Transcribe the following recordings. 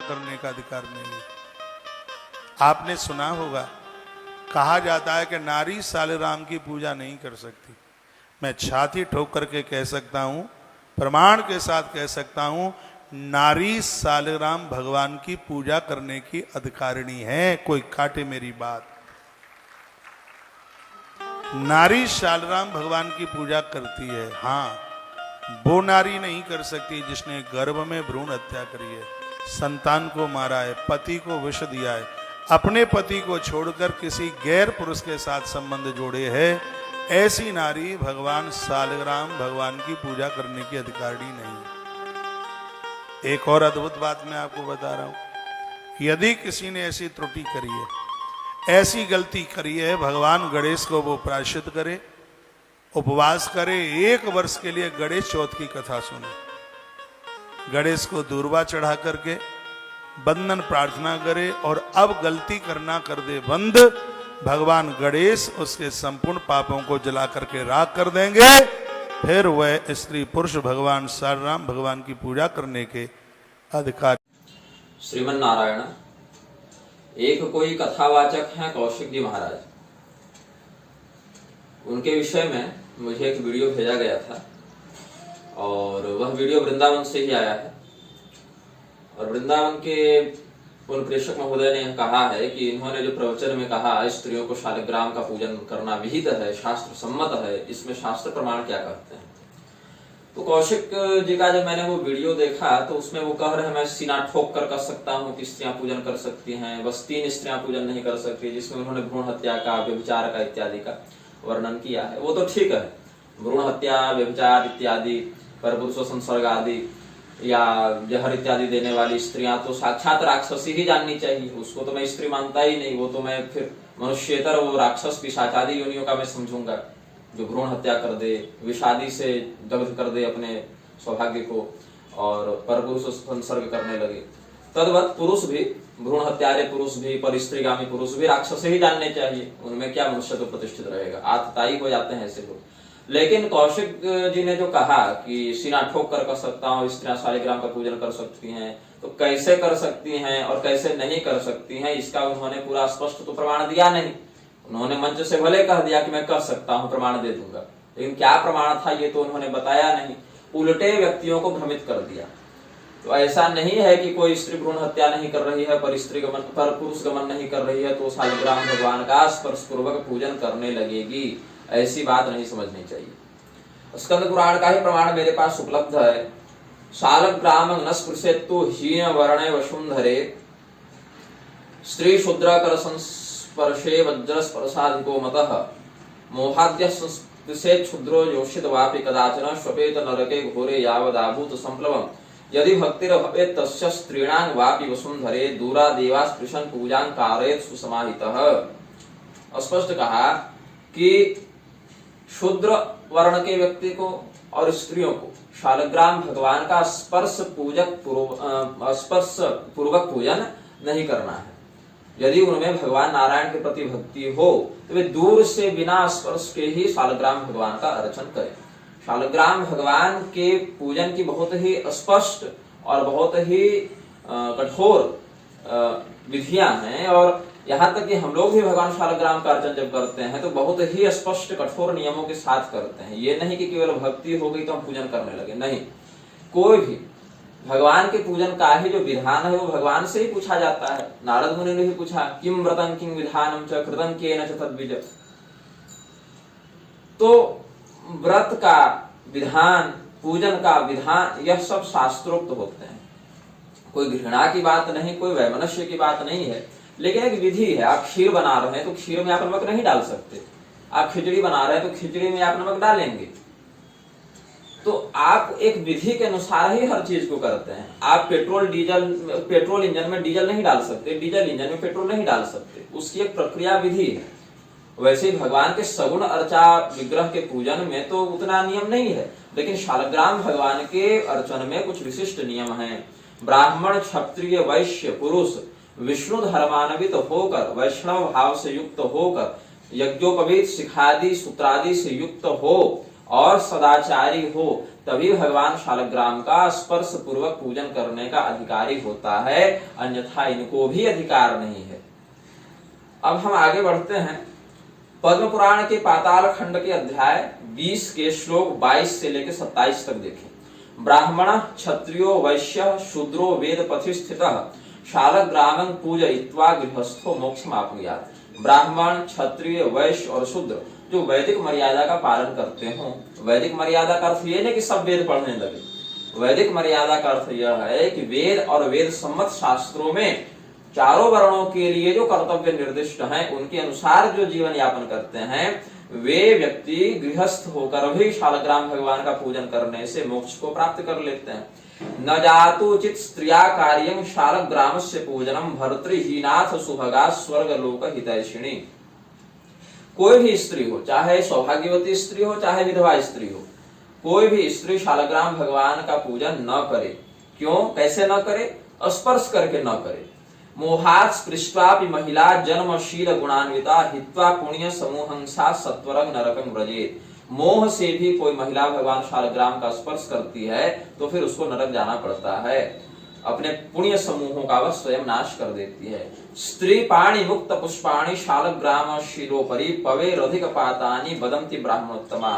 करने का अधिकार नहीं है। आपने सुना होगा, कहा जाता है कि नारी सालिग्राम की पूजा नहीं कर सकती। मैं छाती ठोक करके कह सकता हूं, प्रमाण के साथ कह सकता हूं, नारी सालिग्राम भगवान की पूजा करने की अधिकारिणी है। कोई काटे मेरी बात। नारी सालिग्राम भगवान की पूजा करती है। हाँ, वो नारी नहीं कर सकती जिसने गर्भ में भ्रूण हत्या करी है, संतान को मारा है, पति को विष दिया है, अपने पति को छोड़कर किसी गैर पुरुष के साथ संबंध जोड़े है। ऐसी नारी भगवान सालिग्राम भगवान की पूजा करने की अधिकारिणी नहीं। एक और अद्भुत बात मैं आपको बता रहा हूं, यदि किसी ने ऐसी त्रुटि करी है, ऐसी गलती करी है, भगवान गणेश को वो प्रायश्चित करे, उपवास करे, 1 वर्ष के लिए गणेश चौथ की कथा सुने, गणेश को दूर्वा चढ़ा करके बंधन प्रार्थना करे और अब गलती करना कर दे बंद, भगवान गणेश उसके संपूर्ण पापों को जला करके राख कर देंगे। फिर वह स्त्री पुरुष भगवान सालिग्राम भगवान की पूजा करने के अधिकार। श्रीमन नारायण। एक कोई कथावाचक हैं कौशिक जी महाराज, उनके विषय में मुझे एक वीडियो भेजा गया था और वह वीडियो वृंदावन से ही आया है। और वृंदावन के उन प्रेषक महोदय ने कहा है कि इन्होंने जो प्रवचन में कहा स्त्रियों को शालिग्राम का पूजन करना विहित है, शास्त्र सम्मत है, इसमें शास्त्र प्रमाण क्या कहते हैं। तो कौशिक जी का जब मैंने वो वीडियो देखा तो उसमें वो कह रहे हैं मैं सीना ठोक कर सकता हूँ कि स्त्रियां पूजन कर सकती हैं, बस 3 स्त्रियां पूजन नहीं कर सकती, जिसमें उन्होंने भ्रूण हत्या का, व्यभिचार का इत्यादि का वर्णन किया है। वो तो ठीक है, भ्रूण हत्या, व्यभिचार इत्यादि, परपुरुष संसर्ग आदि या जहर इत्यादि देने वाली स्त्रियां तो साक्षात राक्षसी ही जाननी चाहिए। उसको तो मैं स्त्री मानता ही नहीं, वो तो मैं फिर मनुष्येतर, वो राक्षस पिशाचादि योनियों का मैं समझूंगा जो भ्रूण हत्या कर दे, विषादी से दग्ध कर दे अपने सौभाग्य को और परपुरुष संसर्ग करने लगे। तद्वत पुरुष भी, भ्रूण हत्यारे पुरुष भी, पर स्त्रीगामी पुरुष भी राक्षस ही जानने चाहिए। उनमें क्या मनुष्य तो प्रतिष्ठित रहेगा, आतताई हो जाते हैं ऐसे लोग। लेकिन कौशिक जी ने जो कहा कि सीना ठोक कर सकता हूँ, स्त्रियां शालिग्राम का पूजन कर सकती हैं, तो कैसे कर सकती हैं और कैसे नहीं कर सकती हैं, इसका उन्होंने पूरा स्पष्ट तो प्रमाण दिया नहीं। उन्होंने मंच से भले कह दिया कि मैं कर सकता हूँ, प्रमाण दे दूंगा, लेकिन क्या प्रमाण था ये तो उन्होंने बताया नहीं, उल्टे व्यक्तियों को भ्रमित कर दिया। तो ऐसा नहीं है कि कोई स्त्री भ्रूण हत्या नहीं कर रही है, पर पुरुष गमन नहीं कर रही है तो शालिग्राम भगवान का स्पर्श पूर्वक पूजन करने लगेगी, ऐसी बात नहीं समझनी चाहिए। स्कंद पुराण का ही प्रमाण मेरे पास उपलब्ध है। शालिग्राम न स्पृशेत्तु हीन वर्णे वसुंधरे, स्त्री शूद्र कर संस्पर्शे वज्र स्पर्शाधिको मतः, मोहाद्य संस्पृशेत् क्षुद्रो योषित वापि कदाचन श्वपेत नरके घोरे यावदाभूत संप्लवम्, यदि भक्तिर्भवेत् तस्य स्त्रीणां वापि वसुंधरे, दूरा देवा स्पृशन् पूजां कारयेत् सुसमाहितः। स्पष्ट कहा कि शूद्र वर्ण के व्यक्ति को और स्त्रियों को शालिग्राम भगवान का स्पर्श पूर्वक पूजन नहीं करना है। यदि उनमें भगवान नारायण के प्रति भक्ति हो तो वे दूर से बिना स्पर्श के ही शालिग्राम भगवान का अर्चन करें। शालिग्राम भगवान के पूजन की बहुत ही स्पष्ट और बहुत ही कठोर विधियां हैं, और यहाँ तक कि हम लोग भी भगवान शालिग्राम का अर्चन जब करते हैं तो बहुत ही स्पष्ट कठोर नियमों के साथ करते हैं। ये नहीं कि केवल भक्ति हो गई तो हम पूजन करने लगे, नहीं। कोई भी भगवान के पूजन का ही जो विधान है वो भगवान से ही पूछा जाता है। नारद मुनि ने भी पूछा, किम व्रतं किं विधानम च कृतं केन च तद्विज। तो व्रत का विधान, पूजन का विधान, यह सब शास्त्रोक्त होते हैं। कोई घृणा की बात नहीं, कोई वैमनस्य की बात नहीं है, लेकिन एक विधि है। आप खीर बना रहे हैं तो खीर में आप नमक नहीं डाल सकते, आप खिचड़ी बना रहे हैं तो खिचड़ी में आप नमक डालेंगे। तो आप एक विधि के अनुसार ही हर चीज को करते हैं। आप पेट्रोल इंजन में डीजल नहीं डाल सकते, डीजल इंजन में पेट्रोल नहीं डाल सकते, उसकी एक प्रक्रिया विधि है। वैसे ही भगवान के सगुण अर्चा विग्रह के पूजन में तो उतना नियम नहीं है, लेकिन शालिग्राम भगवान के अर्चन में कुछ विशिष्ट नियम हैं। ब्राह्मण, क्षत्रिय, वैश्य, पुरुष विष्णु धर्मान्वित होकर, वैष्णव भाव से युक्त होकर, यज्ञोपवीत शिखादि सूत्रादि से युक्त हो और सदाचारी हो तभी भगवान शालग्राम का स्पर्श पूर्वक पूजन करने का अधिकारी होता है, अन्यथा इनको भी अधिकार नहीं है। अब हम आगे बढ़ते हैं। पद्म पुराण के पाताल खंड के अध्याय 20 के श्लोक 22 से लेकर 27 तक देखें। ब्राह्मण क्षत्रियो वैश्य शूद्रो वेद पथि स्थितः शालग्रामं पूजयित्वा गृहस्थो मोक्षमाप्नुयात्। ब्राह्मण क्षत्रिय वैश्य और शूद्र जो वैदिक मर्यादा का पालन करते हो, वैदिक मर्यादा का अर्थ यह नहीं कि सब वेद पढ़ने लगे, वैदिक मर्यादा का अर्थ यह है कि वेद और वेद सम्मत शास्त्रों में चारों वर्णों के लिए जो कर्तव्य निर्दिष्ट हैं उनके अनुसार जो जीवन यापन करते हैं, वे व्यक्ति गृहस्थ होकर भी शालग्राम भगवान का पूजन करने से मोक्ष को प्राप्त कर लेते हैं। न जातु चित स्त्रिया कार्यं शालग्रामस्य पूजनम भर्तृहीनाथ सुभगा स्वर्ग लोक हितैषिणी। कोई भी स्त्री हो, चाहे सौभाग्यवती स्त्री हो चाहे विधवा स्त्री हो, कोई भी स्त्री शालग्राम भगवान का पूजन न करे। क्यों, कैसे न करे? स्पर्श करके न करे। मोहात् स्पृष्ट्वापि महिला जन्मशील गुणान्विता हित्वा पुण्य समूहंसा सत्वरं नरकं व्रजेत्। मोह से भी कोई महिला भगवान शालग्राम का स्पर्श करती है तो फिर उसको नरक जाना पड़ता है, अपने पुण्य समूहों का वह स्वयं नाश कर देती है। स्त्री पाणि मुक्त पुष्पाणि शालग्राम शिरोपरि पवे रधिक पातानि बदंती ब्राह्मणोत्तमा।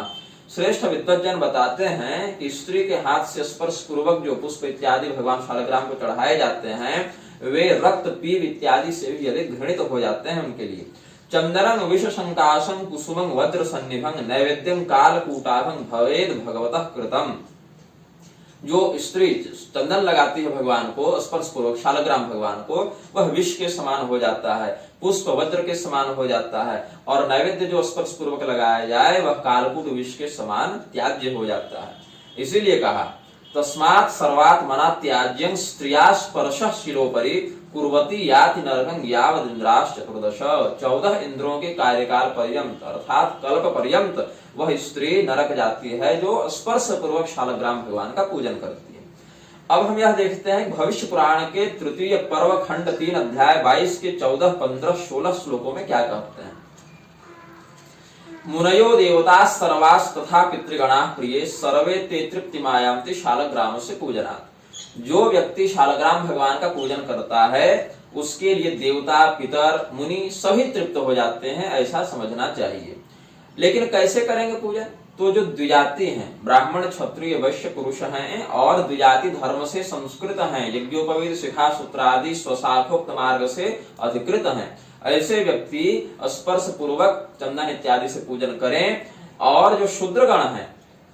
श्रेष्ठ विद्वज्जन बताते हैं कि स्त्री के हाथ से स्पर्श पूर्वक जो पुष्प इत्यादि भगवान शालग्राम को चढ़ाए जाते हैं वे रक्त पीव इत्यादि से भी अधिक घृणित हो जाते हैं उनके लिए। चंदनं विषशंकाशं कुसुमं वज्र सन्निभं नैवेद्यं कालकूटाभं भवेद भगवतः कृतम। जो स्त्री चंदन लगाती है भगवान को स्पर्श पूर्वक, शालग्राम भगवान को, वह विष के समान हो जाता है, पुष्प वज्र के समान हो जाता है, और नैवेद्य जो स्पर्श पूर्वक लगाया जाए वह कालकूट विष के समान त्याज्य हो जाता है। इसीलिए कहा तस्मात् सर्वात् मना त्याज्यं स्त्रिया स्पर्शः शिरोपरि कुर्वती याति नरकं यावद् इंद्राश्च चतुर्दश। 14 इंद्रों के कार्यकाल पर्यंत अर्थात कल्प पर्यंत वह स्त्री नरक जाती है जो स्पर्श पूर्वक शालग्राम भगवान का पूजन करती है। अब हम यह देखते हैं भविष्य पुराण के तृतीय पर्व खंड 3 अध्याय 22 के 14, 15, 16 श्लोकों में क्या कहते हैं। मुनयो देवता सर्वास तथा पितृगणा प्रिय सर्वे ते तृप्तिमायान्ति शालग्राम से पूजनात्। जो व्यक्ति शालग्राम भगवान का पूजन करता है उसके लिए देवता पितर मुनि सभी तृप्त हो जाते हैं, ऐसा समझना चाहिए। लेकिन कैसे करेंगे पूजन? तो जो द्विजाति हैं, ब्राह्मण क्षत्रिय वैश्य पुरुष हैं और द्विजाति धर्म से संस्कृत हैं, यज्ञोपवीत शिखा सूत्र आदि स्वशाखोक्त मार्ग से अधिकृत हैं, ऐसे व्यक्ति स्पर्श पूर्वक चंदन इत्यादि से पूजन करें। और जो शूद्रगण हैं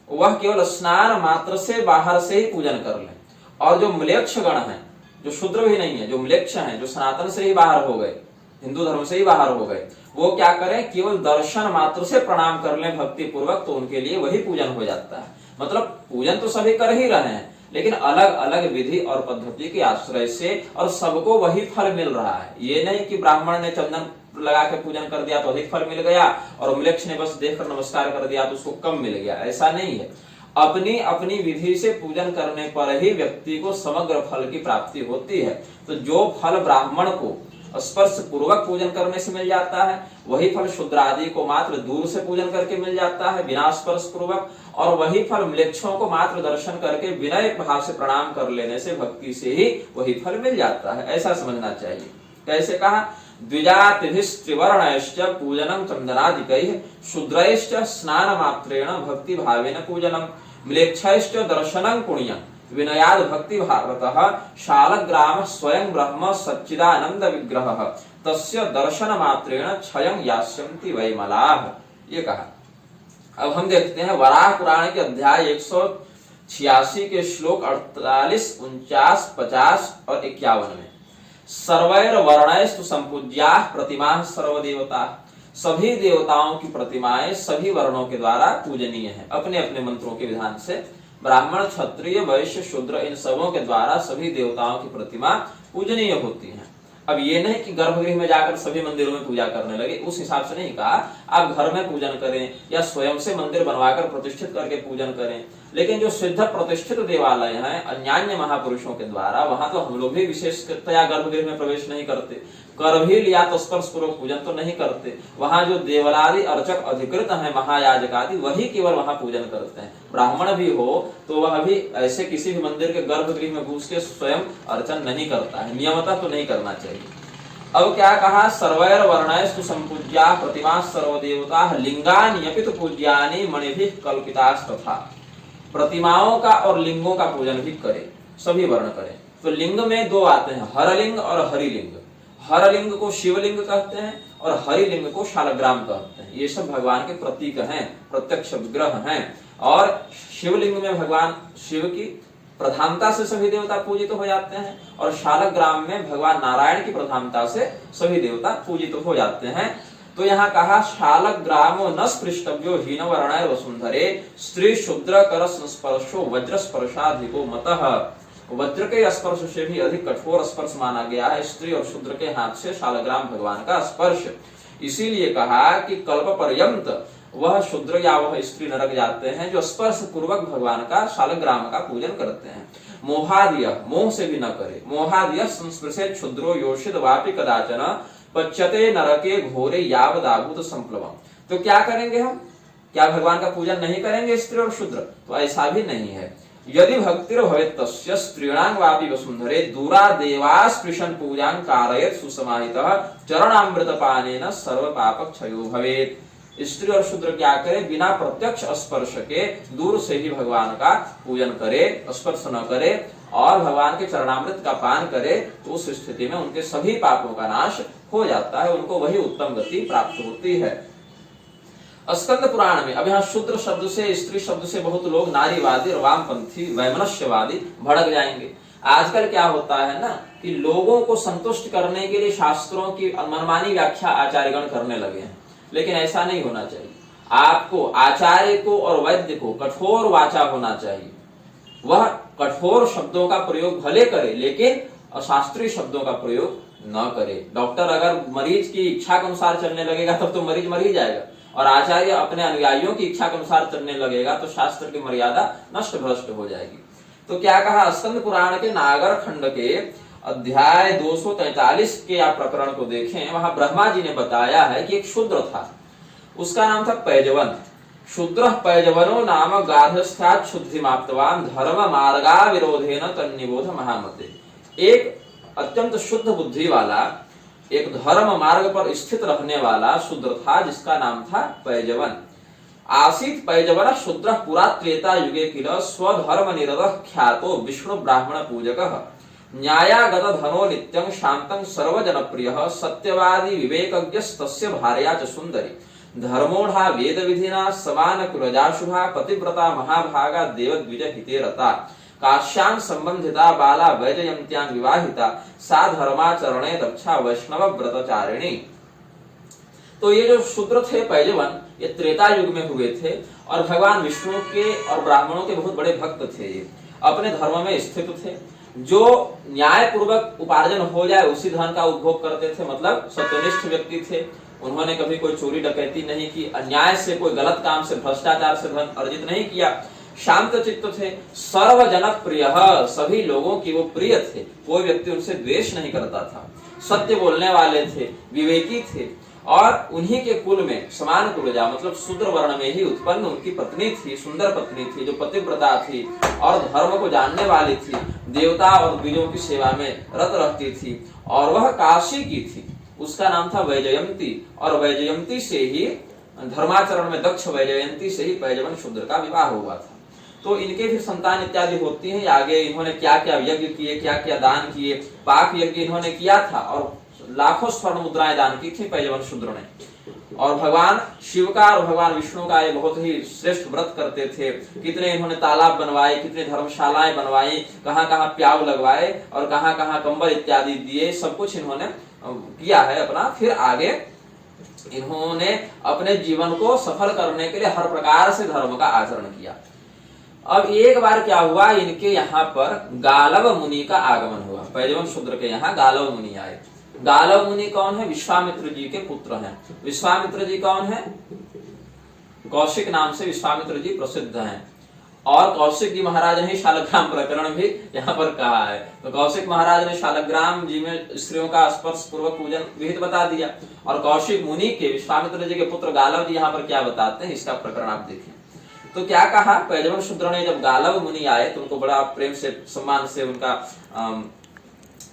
वह केवल स्नान मात्र से बाहर से ही पूजन कर लें। और जो म्लेच्छ गण हैं, जो शूद्र भी नहीं है, जो म्लेच्छ हैं, जो सनातन से ही बाहर हो गए, हिंदू धर्म से ही बाहर हो गए, वो क्या करें? केवल दर्शन मात्र से प्रणाम कर लें भक्ति पूर्वक, तो उनके लिए वही पूजन हो जाता है। मतलब पूजन तो सभी कर ही रहे हैं लेकिन अलग अलग विधि और पद्धति के आश्रय से, और सबको वही फल मिल रहा है। ये नहीं कि ब्राह्मण ने चंदन लगा के पूजन कर दिया तो अधिक फल मिल गया और म्लेच्छ ने बस देखकर नमस्कार कर दिया तो उसको कम मिल गया, ऐसा नहीं है। अपनी अपनी विधि से पूजन करने पर ही व्यक्ति को समग्र फल की प्राप्ति होती है। तो जो फल ब्राह्मण को स्पर्श पूर्वक पूजन करने से मिल जाता है वही फल शूद्र आदि को मात्र दूर से पूजन करके मिल जाता है बिना स्पर्श पूर्वक, और वही फल म्लेच्छों को मात्र दर्शन करके विनय भाव से प्रणाम कर लेने से भक्ति से ही वही फल मिल जाता है, ऐसा समझना चाहिए। कैसे कहा? द्विजातिभिस्त्रिवर्णैश्च पूजनं चंदनादिकैः शूद्रैश्च स्नानमात्रेण भक्ति भावेन पूजनं म्लेच्छैश्च दर्शनं पुण्यं विनयाद भक्ति भावतः शालग्राम स्वयं ब्रह्म सच्चिदानंद विग्रहः तस्य दर्शन मात्रेण क्षयं यास्यन्ति वैमलाः। ये कहा। अब हम देखते हैं वराह पुराण के अध्याय 186 के श्लोक 48, 49, 50 और 51 में सर्वैर वर्णैस्तु संपूज्याः प्रतिमाः सर्वदेवता। सभी देवताओं की प्रतिमाएं सभी वर्णों के द्वारा पूजनीय है, अपने अपने मंत्रों के विधान से। ब्राह्मण क्षत्रिय वैश्य शूद्र इन सबों के द्वारा सभी देवताओं की प्रतिमा पूजनीय होती है। अब ये नहीं कि गर्भगृह में जाकर सभी मंदिरों में पूजा करने लगे, उस हिसाब से नहीं कहा। आप घर में पूजन करें या स्वयं से मंदिर बनवाकर प्रतिष्ठित करके पूजन करें। लेकिन जो सिद्ध प्रतिष्ठित देवालय हैं अन्यान्य महापुरुषों के द्वारा, वहां तो हम लोग भी विशेषतया गर्भगृह में प्रवेश नहीं करते, कर भी लिया तो स्पर्श पूर्वक पूजन तो नहीं करते। वहां जो देवलादि अर्चक अधिकृत हैं महायाजक आदि, वही केवल वहां पूजन करते हैं। ब्राह्मण भी हो तो वह भी ऐसे किसी भी मंदिर के गर्भगृह में घुस के स्वयं अर्चन नहीं करता है, नियमतः तो नहीं करना चाहिए। अब क्या कहा, सर्वैर वर्णैस्तु संपूज्या प्रतिमा सर्वदेवता लिंगानि अपि तु पूज्यानि मणिभिः कल्पितास्तथा। प्रतिमाओं का और लिंगों का पूजन भी करें, सभी वर्ण करें। तो लिंग में दो आते हैं, हरलिंग और हरिलिंग। हरलिंग को शिवलिंग कहते हैं और हरिलिंग को शालग्राम कहते हैं। ये सब भगवान के प्रतीक हैं, प्रत्यक्ष विग्रह हैं। और शिवलिंग में भगवान शिव की प्रधानता से सभी देवता पूजित हो जाते हैं और शालग्राम में भगवान नारायण की प्रधानता से सभी देवता पूजित हो जाते हैं। तो यहाँ कहा शालग्रामो न स्पृष्टव्यो हीन वर्णैर वसुंधरे स्त्री शूद्र कर संस्पर्शो वज्र स्पर्शाधिको मतः। वज्र के स्पर्श से भी अधिक कठोर स्पर्श माना गया है स्त्री और शूद्र के हाथ से शालग्राम भगवान का स्पर्श। इसीलिए कहा कि कल्प पर्यंत वह शूद्र या वह स्त्री नरक जाते हैं जो स्पर्श पूर्वक भगवान का शालग्राम का पूजन करते हैं। मोहादिय, मोह से भी न करे, मोहादिय संस्पृशे क्षुद्रो योषित वापि कदाचन पच्यते नरके घोरे यावदाभूत संप्लवम। तो क्या करेंगे हम, क्या भगवान का पूजन नहीं करेंगे स्त्री और शूद्र? तो ऐसा भी नहीं है। यदि भक्तिर भवेत् तस्य स्त्रीणां वापि वसुंधरे दूरा देवा स्पृशन पूजां कारयेत् सुसमाहितः चरणामृतपानेन सर्व पाप क्षयो भवेत्। स्त्री और शूद्र क्या करे, बिना प्रत्यक्ष स्पर्श के दूर से ही भगवान का पूजन करे, स्पर्श न करे और भगवान के चरणामृत का पान करे, तो उस स्थिति में उनके सभी पापों का नाश हो जाता है, उनको वही उत्तम गति प्राप्त होती है। स्कंद पुराण में, अब यहाँ शूद्र शब्द से, स्त्री शब्द से बहुत लोग नारीवादी और वामपंथी वैमनस्यवादी भड़क जाएंगे। आजकल क्या होता है ना कि लोगों को संतुष्ट करने के लिए शास्त्रों की मनमानी व्याख्या आचार्यगण करने लगे हैं, लेकिन ऐसा नहीं होना चाहिए। आपको आचार्य को और वैद्य को कठोर वाचा होना चाहिए। वह कठोर शब्दों का प्रयोग भले करे लेकिन अशास्त्रीय शब्दों का प्रयोग न करे। डॉक्टर अगर मरीज की इच्छा के अनुसार चलने लगेगा तब तो मरीज मर ही जाएगा, और आचार्य अपने अनुयायियों की इच्छा के अनुसार चलने लगेगा तो शास्त्र की मर्यादा नष्ट भ्रष्ट हो जाएगी। तो क्या कहा, स्कंद पुराण के नागर खंड के अध्याय 243 के आप प्रकरण को देखें, वहां ब्रह्मा जी ने बताया है कि एक शूद्र था, उसका नाम था पैजवन। शूद्र पैजवनो नाम गार्हस्थ्यात् शुद्धिमाप्तवान् धर्म मार्गा विरोधेन तन्निबोध महामते। एक अत्यंत शुद्ध बुद्धि वाला, एक धर्म मार्ग पर स्थित रहने वाला शूद्र था जिसका नाम था पैजवन। आसीत पैजवन शूद्र पुरा त्रेता युगे किल स्वधर्म निरतः ख्यातो विष्णु ब्राह्मण पूजकः न्यायागत धनो नित्यं शांतं सर्वजनप्रियः सत्यवादी विवेकज्ञस्तस्य भार्या च सुंदरी धर्मोढ़ा वेद विधिना समान कुलजाशुभा पतिव्रता महाभागा देवद्विज हिते रता काश्यां संबंधिता बाला वैजयंत्यां विवाहिता सा धर्माचरणे दक्षा वैष्णव व्रतचारिणी। तो ये जो शूद्र थे पैजवन, ये त्रेता युग में हुए थे और भगवान विष्णु के और ब्राह्मणों के बहुत बड़े भक्त थे। ये अपने धर्म में स्थित थे, जो न्याय पूर्वक उपार्जन हो जाए उसी धन का उपभोग करते थे, मतलब सत्यनिष्ठ व्यक्ति थे। उन्होंने कभी कोई चोरी डकैती नहीं की, अन्याय से कोई गलत काम से भ्रष्टाचार से धन अर्जित नहीं किया, शांत चित्त थे, सर्वजनक प्रिय, सभी लोगों की वो प्रिय थे, कोई व्यक्ति उनसे द्वेष नहीं करता था, सत्य बोलने वाले थे, विवेकी थे और उन्हीं के कुल में समान कुलजा मतलब शूद्र वर्ण में ही उत्पन्न उनकी पत्नी थी, सुंदर पत्नी थी जो पतिव्रता थी और धर्म को जानने वाली थी, देवता और द्विजों की सेवा में रत रहती थी और वह काशी की थी। उसका नाम था वैजयंती और वैजयंती से ही धर्माचरण में दक्ष वैजयंती से ही पैजवन शूद्र का विवाह हुआ था। तो इनके भी संतान इत्यादि होती है। आगे इन्होंने क्या क्या यज्ञ किए, क्या क्या दान किए, पाक यज्ञ इन्होंने किया था और लाखों स्वर्ण मुद्राएं दान की थी पैजवन शूद्र ने। और भगवान शिव का और भगवान विष्णु का ये बहुत ही श्रेष्ठ व्रत करते थे। कितने इन्होंने तालाब बनवाए, कितने धर्मशालाएं बनवाई, कहाँ कहाँ प्याऊ लगवाए और कहाँ कहाँ कंबल इत्यादि दिए, सब कुछ इन्होंने किया है अपना। फिर आगे इन्होंने अपने जीवन को सफल करने के लिए हर प्रकार से धर्म का आचरण किया। अब एक बार क्या हुआ, इनके यहाँ पर गालव मुनि का आगमन हुआ। पैजवन शूद्र के यहाँ गालव मुनि आए। गालव मुनि कौन है? विश्वामित्र जी के पुत्र हैं। विश्वामित्र जी कौन है? कौशिक नाम से विश्वामित्र जी प्रसिद्ध हैं। और कौशिक जी महाराज ने शालग्राम प्रकरण भी यहाँ पर कहा है। तो कौशिक महाराज ने शालग्राम जी में स्त्रियों का स्पर्श पूर्वक पूजन विहित बता दिया, और कौशिक मुनि के विश्वामित्र जी के पुत्र गालव जी यहाँ पर क्या बताते हैं इसका प्रकरण आप देखें। तो क्या कहा, पैजवन शूद्र ने जब गालव मुनि आए तो उनको बड़ा प्रेम से सम्मान से उनका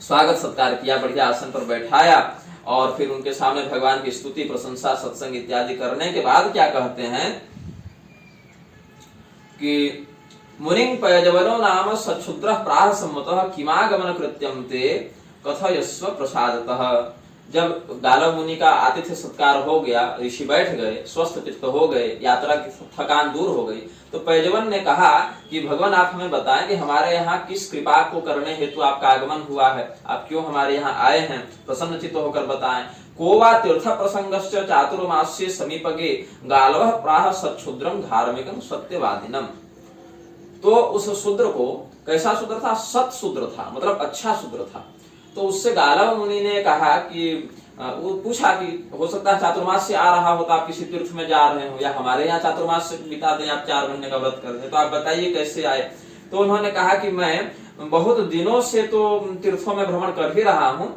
स्वागत सत्कार किया, बढ़िया आसन पर बैठाया, और फिर उनके सामने भगवान की स्तुति प्रशंसा सत्संग इत्यादि करने के बाद क्या कहते हैं कि मुनिं पैजवनो नाम सच्छुद्रः प्राह सम्मतः किमागमन कृत्यं ते कथयस्व प्रसादतः। जब गालव मुनि का आतिथ्य सत्कार हो गया, ऋषि बैठ गए, स्वस्थ चित्त हो गए, यात्रा की थकान दूर हो गई, तो पैजवन ने कहा कि भगवान आप हमें बताएं कि हमारे यहाँ किस कृपा को करने हेतु आपका आगमन हुआ है, आप क्यों हमारे यहाँ आए हैं, प्रसन्न चित्त होकर बताएं। को वा तीर्थ प्रसंगश्च चातुर्मास्ये समीपगे गालवः प्राह सच्छुद्रं धार्मिकं सत्यवादिनम। तो उस शूद्र को, कैसा शूद्र था, सत शूद्र था, मतलब अच्छा शूद्र था। तो उससे गालव मुनि ने कहा कि वो पूछा कि हो सकता है चातुर्मास से आ रहा हो, तो आप किसी तीर्थ में जा रहे हो, या हमारे यहाँ चातुर्मास से बिता दें, आप 4 महीने का व्रत कर रहे, तो आप बताइए कैसे आए। तो उन्होंने कहा कि मैं बहुत दिनों से तो तीर्थों में भ्रमण कर ही रहा हूँ,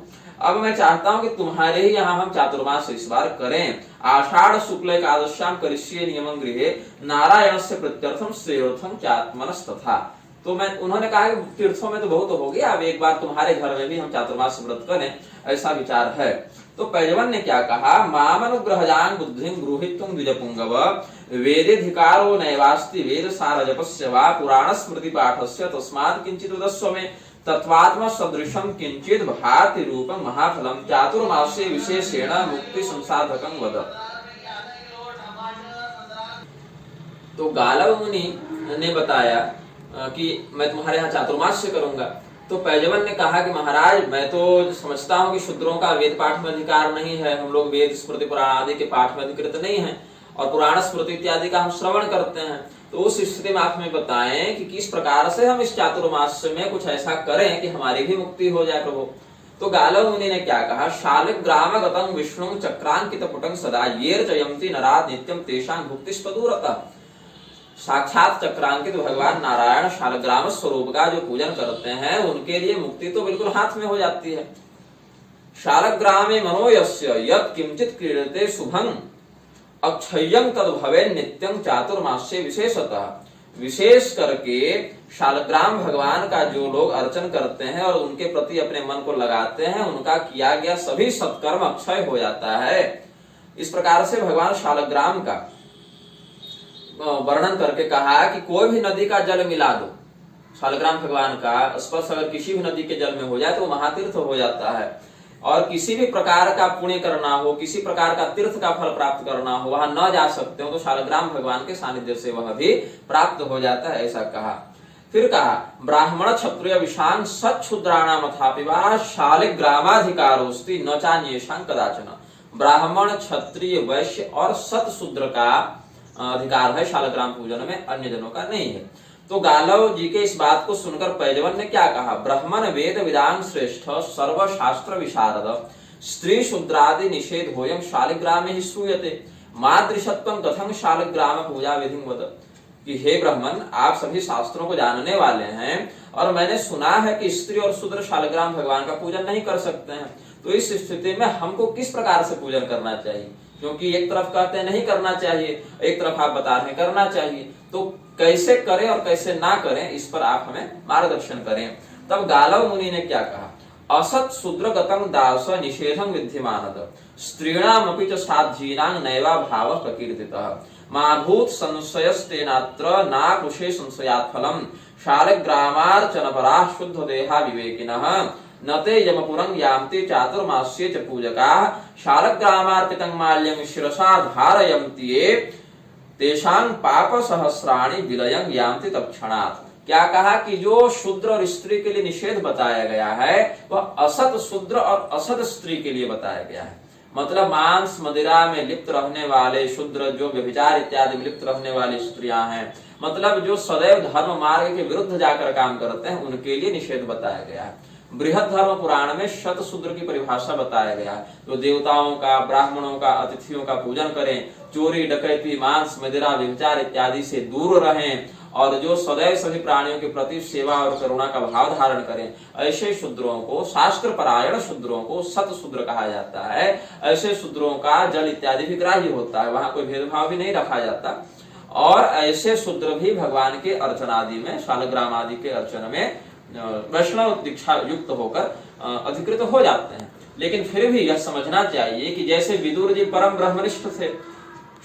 अब मैं चाहता हूँ कि तुम्हारे ही यहाँ हम चातुर्मास इस बार करें। आषाढ़ शुक्ल एकादश्याम करिष्ये नियमं गृहे नारायण से प्रत्यर्थम श्रेयोर्थम चात्मनस तथा। तो उन्होंने कहा कि तीर्थों में तो बहुत हो गया, अब एक बार तुम्हारे घर में भी हम चातुर्मास व्रत करें, ऐसा विचार है। तो पैजवन ने क्या कहा, मामनुग्रहजान बुद्धिं गृहीत्वं द्विजपुंगव वेदेधिकारो नैवास्ति वेद सार जपस्य वा पुराण स्मृति पाठस्य तस्मात् किंचित् वदस्व मे तत्वात्म सदृशं किंचित् भाति रूपं महाफलं चातुर्मास्ये विशेषेण मुक्ति संसाधकं वद। तो गालव मुनि ने बताया कि मैं तुम्हारे यहाँ चातुर्मास से करूंगा। तो पैजवन ने कहा कि महाराज मैं तो समझता हूँ कि शूद्रों का वेद पाठ में अधिकार नहीं है, हम लोग वेद स्मृति पुराण आदि के पाठ में अधिकृत नहीं है, और पुराण स्मृति इत्यादि का हम श्रवण करते हैं। तो उस स्थिति में आप हमें बताएं कि किस प्रकार से हम इस चातुर्मास में कुछ ऐसा करें कि हमारी भी मुक्ति हो जाए प्रभु। तो गालव मुनि ने क्या कहा, शालिग्राम गतं विष्णु चक्रांकित पुटं सदा येर जयंती नरा नित्यं तेषां भुक्तिस्पदूरतः। साक्षात चक्रांकित भगवान नारायण शालग्राम स्वरूप का जो पूजन करते हैं उनके लिए मुक्ति तो बिल्कुल हाथ में हो जाती है। शालग्रामे मनो यस्य यत् किंचित क्रीडते शुभं अक्षय्यं तद भवे नित्यं चातुर्मास्ये विशेषतः। विशेष करके शालग्राम भगवान का जो लोग अर्चन करते हैं और उनके प्रति अपने मन को लगाते हैं, उनका किया गया सभी सत्कर्म अक्षय हो जाता है। इस प्रकार से भगवान शालग्राम का वर्णन करके कहा कि कोई भी नदी का जल मिला दो, शालग्राम भगवान का स्पर्श अगर किसी भी नदी के जल में हो जाए तो महातीर्थ हो जाता है। और किसी भी प्रकार का पुण्य करना हो, किसी प्रकार का तीर्थ का फल प्राप्त करना हो, वहां न जा सकते हो तो शालग्राम भगवान के सानिध्य से वह भी प्राप्त हो जाता है, ऐसा कहा। फिर कहा ब्राह्मण क्षत्रिय विषान सच्छुद्राणाम अथापि वा शालिग्रामाधिकारोस्ति न चान्येषां कदाचन। ब्राह्मण क्षत्रिय वैश्य और सत शूद्र का अधिकार है शालग्राम पूजन में, अन्य जनों का नहीं है। तो गालव जी के इस बात को सुनकर पैजवन ने क्या कहा, ब्राह्मण वेद विदान श्रेष्ठ सर्व शास्त्र विशारद स्त्री शूद्रादि निषेध होयं शालिग्रामे ही श्रूयते मादृशत्वं कथं शालिग्राम पूजा विधिं वद। कि हे ब्राह्मण, आप सभी शास्त्रों को जानने वाले हैं और मैंने सुना है कि स्त्री और शूद्र शालिग्राम भगवान का पूजन नहीं कर सकते हैं, तो इस स्थिति में हमको किस प्रकार से पूजन करना चाहिए? क्योंकि एक तरफ कहते हैं नहीं करना चाहिए, एक तरफ आप बता रहे हैं करना चाहिए, तो कैसे करें और कैसे ना करें इस पर आप हमें मार्गदर्शन करें। तब गालव मुनि ने क्या कहा, असत शूद्र गतं दास निषेधं विद्यमानद स्त्रीणामपि च साध्यीनां नैवा भावः प्रकीर्तितः माभूत संशयस्तेनात्र नाकुशे संशयात् फलम् शालिग्रामार्चनपराः शुद्ध देहा विवेकिनः नते यमपुरं यान्ति चातुर्मास्ये च पूजकाः शालग्रामार्पितं माल्यं शिरसा धारयन्ति ये तेषां पाप सहस्राणि विलयं यान्ति तत्क्षणात्। क्या कहा कि जो शूद्र और स्त्री के लिए निषेध बताया गया है वह असत शूद्र और असत स्त्री के लिए बताया गया है। मतलब मांस मदिरा में लिप्त रहने वाले शूद्र, जो व्यभिचार इत्यादि में लिप्त रहने वाली स्त्रियां हैं, मतलब जो सदैव धर्म मार्ग के विरुद्ध जाकर काम करते हैं, उनके लिए निषेध बताया गया है। बृहद धर्म पुराण में शत शूद्र की परिभाषा बताया गया है, तो देवताओं का, ब्राह्मणों का, अतिथियों का पूजन करें, चोरी डकैती मांस मदिरा व्यभिचार इत्यादि से दूर रहें और जो सदैव सभी प्राणियों के प्रति सेवा और करुणा का भाव धारण करें, ऐसे शूद्रों को, शास्त्र परायण शूद्रों को सत शूद्र कहा जाता है। ऐसे शूद्रों का जल इत्यादि भी ग्राह्य होता है, वहां कोई भेदभाव भी नहीं रखा जाता। और ऐसे शूद्र भी भगवान के अर्चन आदि में, शालग्राम आदि के अर्चन में वैष्णव दीक्षा युक्त होकर अधिकृत हो जाते हैं। लेकिन फिर भी यह समझना चाहिए कि जैसे विदुर जी परम ब्रह्मनिष्ठ थे,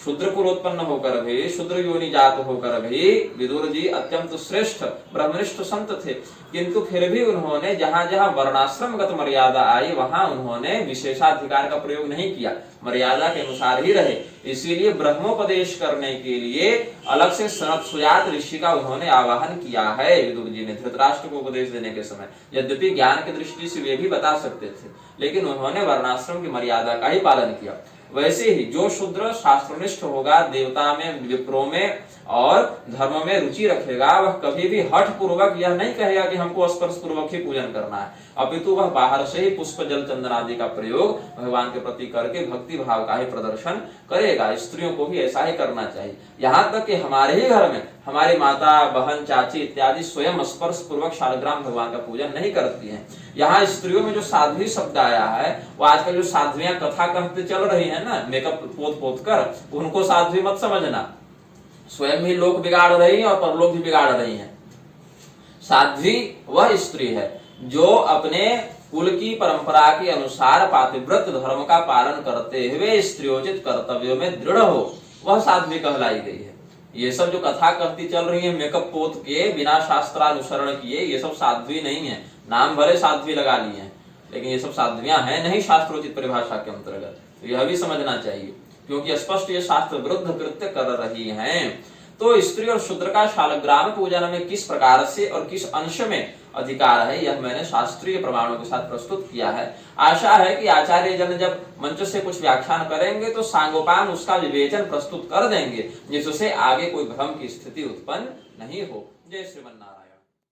शूद्र कुल उत्पन्न होकर भी, शूद्र योनि जात होकर भी विदुर जी अत्यंत श्रेष्ठ ब्रह्मनिष्ठ संत थे, किंतु फिर भी उन्होंने जहां जहां वर्णाश्रमगत मर्यादा आई वहां उन्होंने विशेषाधिकार का प्रयोग नहीं किया, मर्यादा के अनुसार ही रहे। इसीलिए ब्रह्मोपदेश करने के लिए अलग से सनत सुजात ऋषि का उन्होंने आवाहन किया है विदुर जी ने धृतराष्ट्र को उपदेश देने के समय। यद्यपि ज्ञान की दृष्टि से वे भी बता सकते थे, लेकिन उन्होंने वर्णाश्रम की मर्यादा का ही पालन किया। वैसे ही जो शूद्र शास्त्रनिष्ठ होगा, देवता में, विप्रों में और धर्म में रुचि रखेगा, वह कभी भी हठ पूर्वक यह नहीं कहेगा कि हमको स्पर्श पूर्वक ही पूजन करना है, अपितु वह बाहर से ही पुष्प जल चंदन आदि का प्रयोग भगवान के प्रति करके भक्ति भाव का ही प्रदर्शन करेगा। स्त्रियों को भी ऐसा ही करना चाहिए। यहाँ तक कि हमारे ही घर में हमारी माता, बहन, चाची इत्यादि स्वयं स्पर्श पूर्वक शालग्राम भगवान का पूजन नहीं करती हैं। यहाँ स्त्रियों में जो साध्वी शब्द आया है, वो आजकल जो साध्वियां कथा कहते चल रही है ना, मेकअप पोत पोत कर, उनको साध्वी मत समझना। स्वयं भी लोग बिगाड़ रही हैं और परलोक भी बिगाड़ रही हैं। साध्वी वह स्त्री है जो अपने कुल की परंपरा के अनुसार पातिव्रत धर्म का पालन करते हुए स्त्रियोचित कर्तव्यों में दृढ़ हो, वह साध्वी कहलाई गई है। ये सब जो कथा कहती चल रही है मेकअप पोत के, बिना शास्त्रानुसरण किए, ये सब साध्वी नहीं है। नाम भले साध्वी लगा लिए हैं, लेकिन ये सब साध्वियां हैं नहीं शास्त्रोचित परिभाषा के अंतर्गत। तो यह भी समझना चाहिए, क्योंकि स्पष्ट ये शास्त्र विरुद्ध कृत्य कर रही हैं। तो स्त्री और शूद्र का शालग्राम पूजन में किस प्रकार से और किस अंश में अधिकार है, यह मैंने शास्त्रीय प्रमाणों के साथ प्रस्तुत किया है। आशा है कि आचार्य जन जब मंच से कुछ व्याख्यान करेंगे तो सांगोपांग उसका विवेचन प्रस्तुत कर देंगे, जिससे आगे कोई भ्रम की स्थिति उत्पन्न नहीं हो। जय श्रीमन्नारायण।